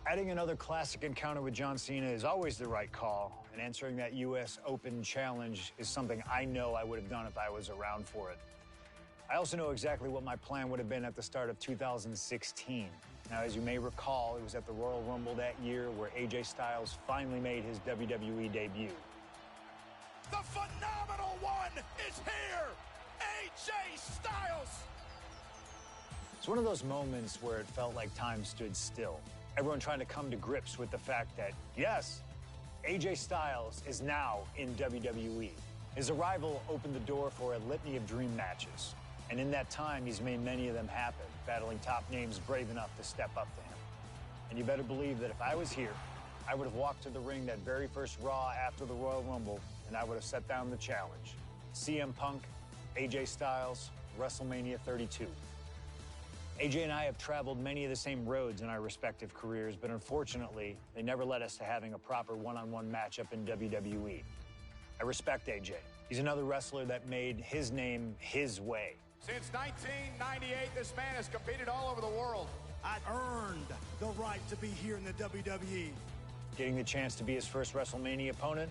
Adding another classic encounter with John Cena is always the right call, and answering that U.S. Open challenge is something I know I would have done if I was around for it. I also know exactly what my plan would have been at the start of 2016. Now, as you may recall, it was at the Royal Rumble that year where AJ Styles finally made his WWE debut. The phenomenal one is here! AJ Styles! It's one of those moments where it felt like time stood still. Everyone trying to come to grips with the fact that, yes, AJ Styles is now in WWE. His arrival opened the door for a litany of dream matches. And in that time, he's made many of them happen, battling top names brave enough to step up to him. And you better believe that if I was here, I would have walked to the ring that very first Raw after the Royal Rumble, and I would have set down the challenge. CM Punk, AJ Styles, WrestleMania 32. AJ and I have traveled many of the same roads in our respective careers, but unfortunately, they never led us to having a proper one-on-one matchup in WWE. I respect AJ. He's another wrestler that made his name his way. Since 1998, this man has competed all over the world. I earned the right to be here in the WWE. Getting the chance to be his first WrestleMania opponent,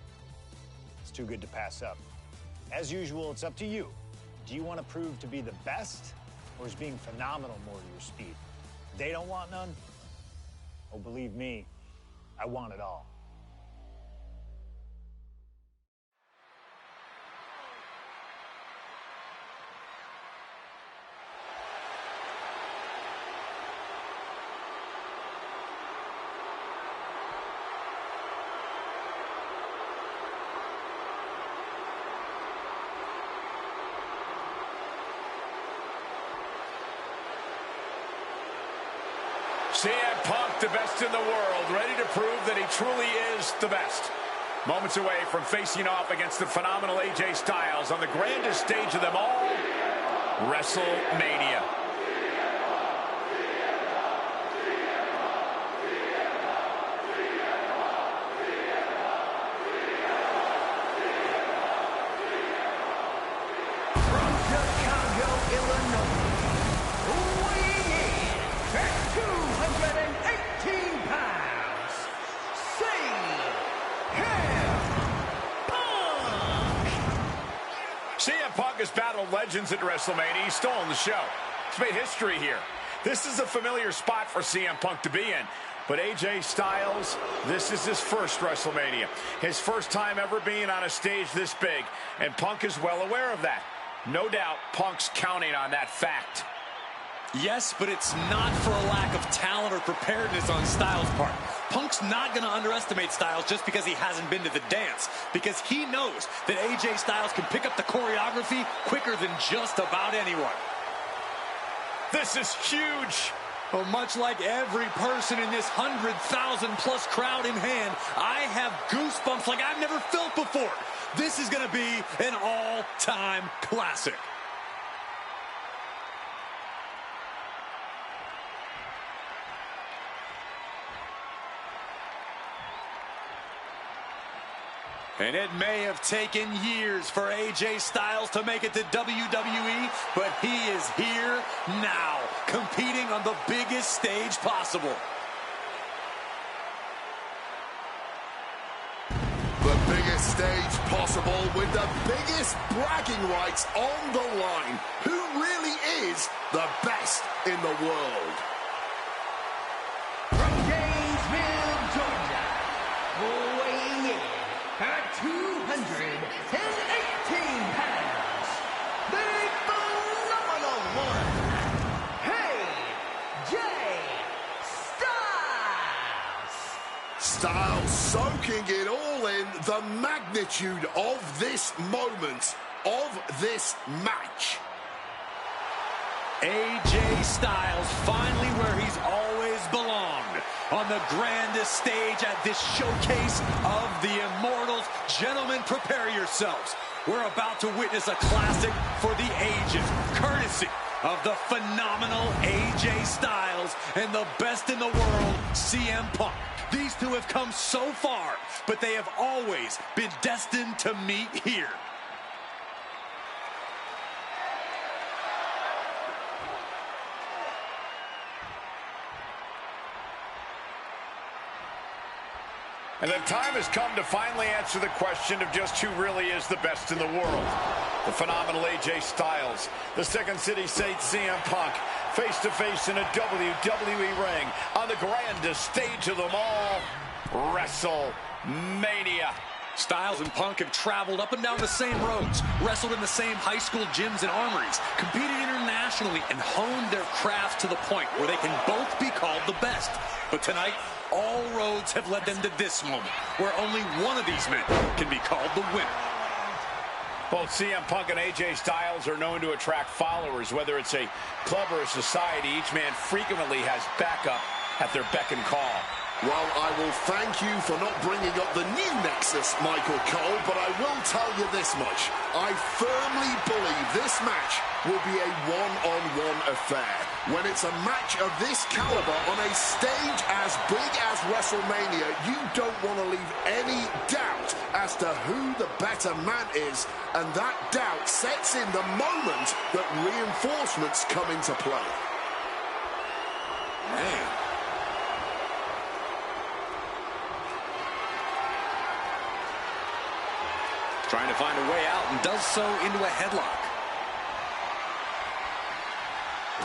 it's too good to pass up. As usual, it's up to you. Do you want to prove to be the best, or is being phenomenal more to your speed? They don't want none? Oh, believe me, I want it all. CM Punk, the best in the world, ready to prove that he truly is the best. Moments away from facing off against the phenomenal AJ Styles on the grandest stage of them all, WrestleMania. From Chicago, Illinois, weighing in at 218 pounds, CM Punk has battled legends at WrestleMania. He's stolen the show. He's made history here. This is a familiar spot for CM Punk to be in. But AJ Styles, this is his first WrestleMania. His first time ever being on a stage this big. And Punk is well aware of that. No doubt Punk's counting on that fact. Yes, but it's not for a lack of talent or preparedness on Styles' part. Punk's not going to underestimate Styles just because he hasn't been to the dance, because he knows that AJ Styles can pick up the choreography quicker than just about anyone. This is huge. Well, much like every person in this 100,000-plus crowd in hand, I have goosebumps like I've never felt before. This is going to be an all-time classic. And it may have taken years for AJ Styles to make it to WWE, but he is here now, competing on the biggest stage possible. The biggest stage possible with the biggest bragging rights on the line. Who really is the best in the world? from Gainesville, Georgia, weighing in at 218 pounds, the phenomenal one, AJ Styles. Styles soaking it all in, the magnitude of this moment, of this match. AJ Styles finally where he's always belonged, on the grandest stage at this showcase of the Immortals. Gentlemen, prepare yourselves. We're about to witness a classic for the ages, courtesy of the phenomenal AJ Styles and the best in the world, CM Punk. These two have come so far, but they have always been destined to meet here. And the time has come to finally answer the question of just who really is the best in the world. The phenomenal AJ Styles, the Second City Saint CM Punk, face-to-face in a WWE ring on the grandest stage of them all, WrestleMania. Styles and Punk have traveled up and down the same roads, wrestled in the same high school gyms and armories, competed internationally, and honed their craft to the point where they can both be called the best. But tonight, all roads have led them to this moment, where only one of these men can be called the winner. Both CM Punk and AJ Styles are known to attract followers. Whether it's a club or a society, each man frequently has backup at their beck and call. Well, I will thank you for not bringing up the new Nexus, Michael Cole, but I will tell you this much. I firmly believe this match will be a one-on-one affair. When it's a match of this caliber on a stage as big as WrestleMania, you don't want to leave any doubt as to who the better man is, and that doubt sets in the moment that reinforcements come into play. Man. Trying to find a way out and does so into a headlock.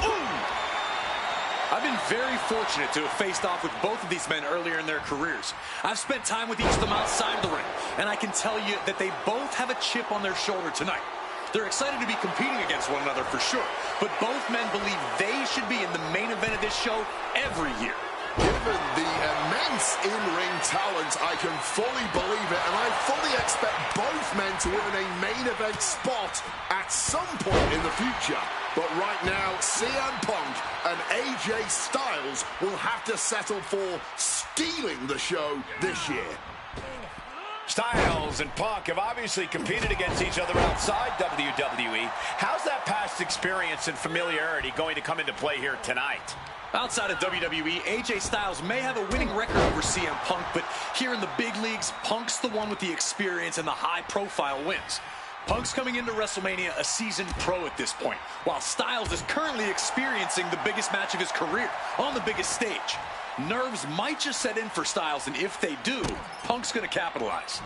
Ooh! I've been very fortunate to have faced off with both of these men earlier in their careers. I've spent time with each of them outside of the ring, and I can tell you that they both have a chip on their shoulder tonight. They're excited to be competing against one another for sure, but both men believe they should be in the main event of this show every year. Given the immense in-ring talent, I can fully believe it, and I fully expect both men to earn a main event spot at some point in the future. But right now, CM Punk and AJ Styles will have to settle for stealing the show this year. Styles and Punk have obviously competed against each other outside WWE. How's that past experience and familiarity going to come into play here tonight? Outside of WWE, AJ Styles may have a winning record over CM Punk, but here in the big leagues, Punk's the one with the experience and the high-profile wins. Punk's coming into WrestleMania a seasoned pro at this point, while Styles is currently experiencing the biggest match of his career on the biggest stage. Nerves might just set in for Styles, and if they do, Punk's going to capitalize.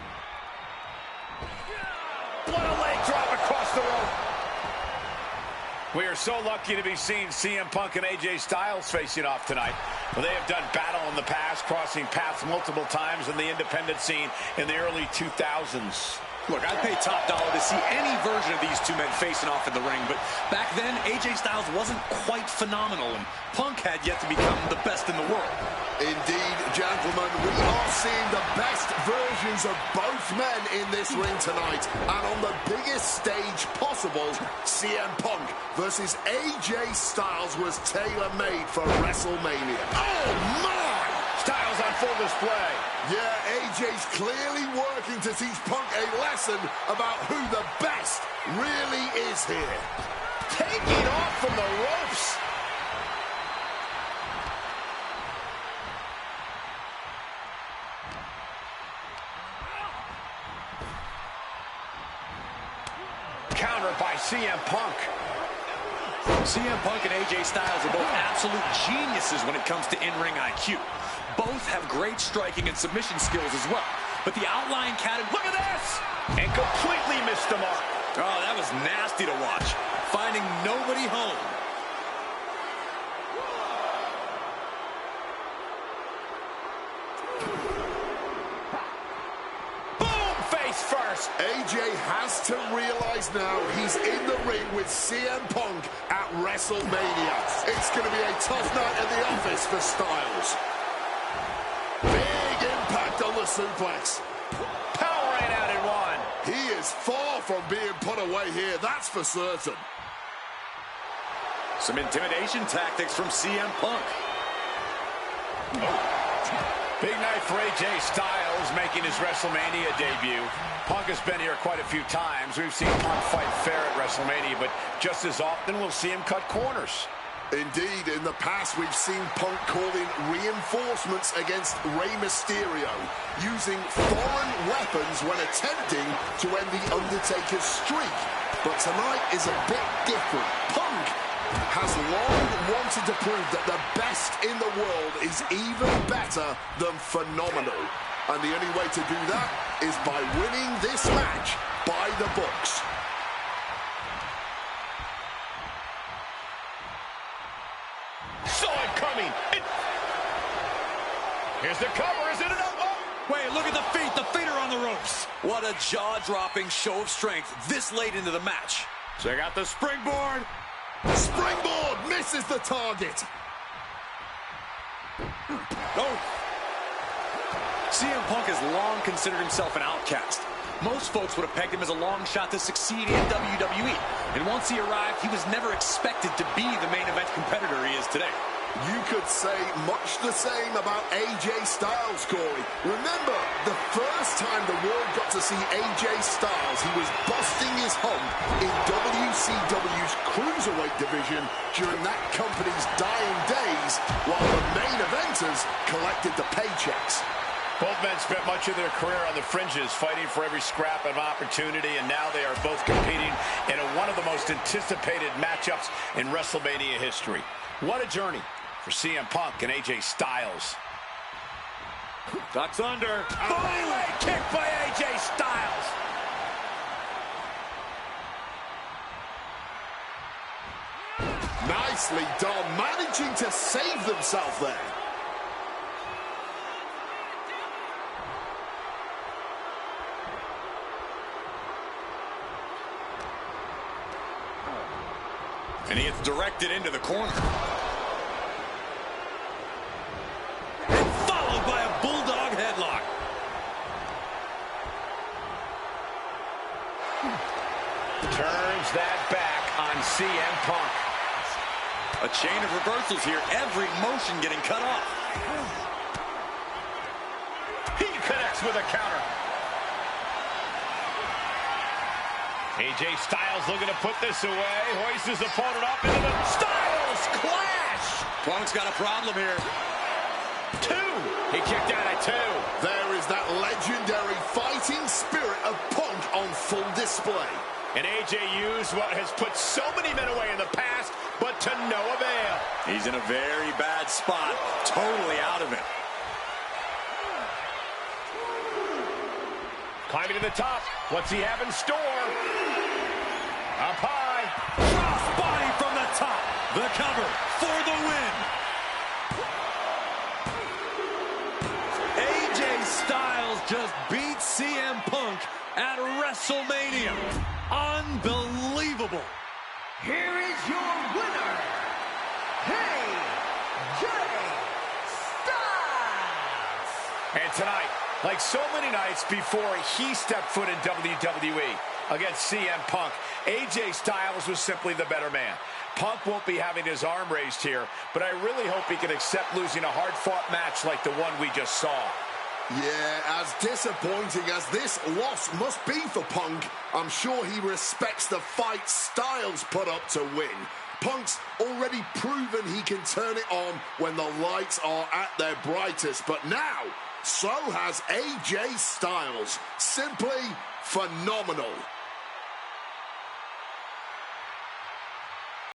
What a leg drop across the rope. We are so lucky to be seeing CM Punk and AJ Styles facing off tonight. Well, they have done battle in the past, crossing paths multiple times in the independent scene in the early 2000s. Look, I'd pay top dollar to see any version of these two men facing off in the ring, but back then, AJ Styles wasn't quite phenomenal, and Punk had yet to become the best in the world. Indeed, gentlemen, we are seeing the best versions of both men in this ring tonight, and on the biggest stage possible, CM Punk versus AJ Styles was tailor-made for WrestleMania. Oh, my! Styles on full display. Yeah, AJ's clearly working to teach Punk a lesson about who the best really is here. Taking off from the ropes. Countered by CM Punk. CM Punk and AJ Styles are both absolute geniuses when it comes to in-ring IQ. Both have great striking and submission skills as well. But the outlying look at this! And completely missed the mark. Oh, that was nasty to watch. Finding nobody home. Boom! Face first. AJ has to realize now he's in the ring with CM Punk at WrestleMania. It's going to be a tough night at the office for Styles. Big impact on the suplex. Powering out in one. He is far from being put away here, that's for certain. Some intimidation tactics from CM Punk. Big night for AJ Styles making his WrestleMania debut. Punk has been here quite a few times. We've seen Punk fight fair at WrestleMania, but just as often we'll see him cut corners. Indeed, in the past we've seen Punk calling reinforcements against Rey Mysterio, using foreign weapons when attempting to end The Undertaker's streak. But tonight is a bit different. Punk has long wanted to prove that the best in the world is even better than phenomenal. And the only way to do that is by winning this match by the books. Saw it coming. Here's the cover. Is it enough? Oh. Wait, look at the feet. The feet are on the ropes. What a jaw-dropping show of strength this late into the match. Check out the springboard. Springboard misses the target. Oh. CM Punk has long considered himself an outcast. Most folks would have pegged him as a long shot to succeed in WWE. And once he arrived, he was never expected to be the main event competitor he is today. You could say much the same about AJ Styles, Corey. Remember, the first time the world got to see AJ Styles, he was busting his hump in WCW's Cruiserweight division during that company's dying days, while the main eventers collected the paychecks. Both men spent much of their career on the fringes, fighting for every scrap of opportunity, and now they are both competing in one of the most anticipated matchups in WrestleMania history. What a journey for CM Punk and AJ Styles. Ducks under. Body leg kick by AJ Styles. Nicely done, managing to save themselves there. And he gets directed into the corner. And followed by a bulldog headlock. Turns that back on CM Punk. A chain of reversals here. Every motion getting cut off. He connects with a counter. AJ Styles looking to put this away. Hoists his opponent up into the Styles clash. Punk's got a problem here. 2. He kicked out at 2. There is that legendary fighting spirit of Punk on full display. And AJ used what has put so many men away in the past, but to no avail. He's in a very bad spot. Totally out of it. Climbing to the top. What's he have in store? Up high. Cross body from the top. The cover for the win. AJ Styles just beat CM Punk at WrestleMania. Unbelievable. Here is your winner, AJ Styles. And tonight, like so many nights before he stepped foot in WWE against CM Punk, AJ Styles was simply the better man. Punk won't be having his arm raised here, but I really hope he can accept losing a hard-fought match like the one we just saw. Yeah, as disappointing as this loss must be for Punk, I'm sure he respects the fight Styles put up to win. Punk's already proven he can turn it on when the lights are at their brightest, but now, so has AJ Styles. Simply phenomenal.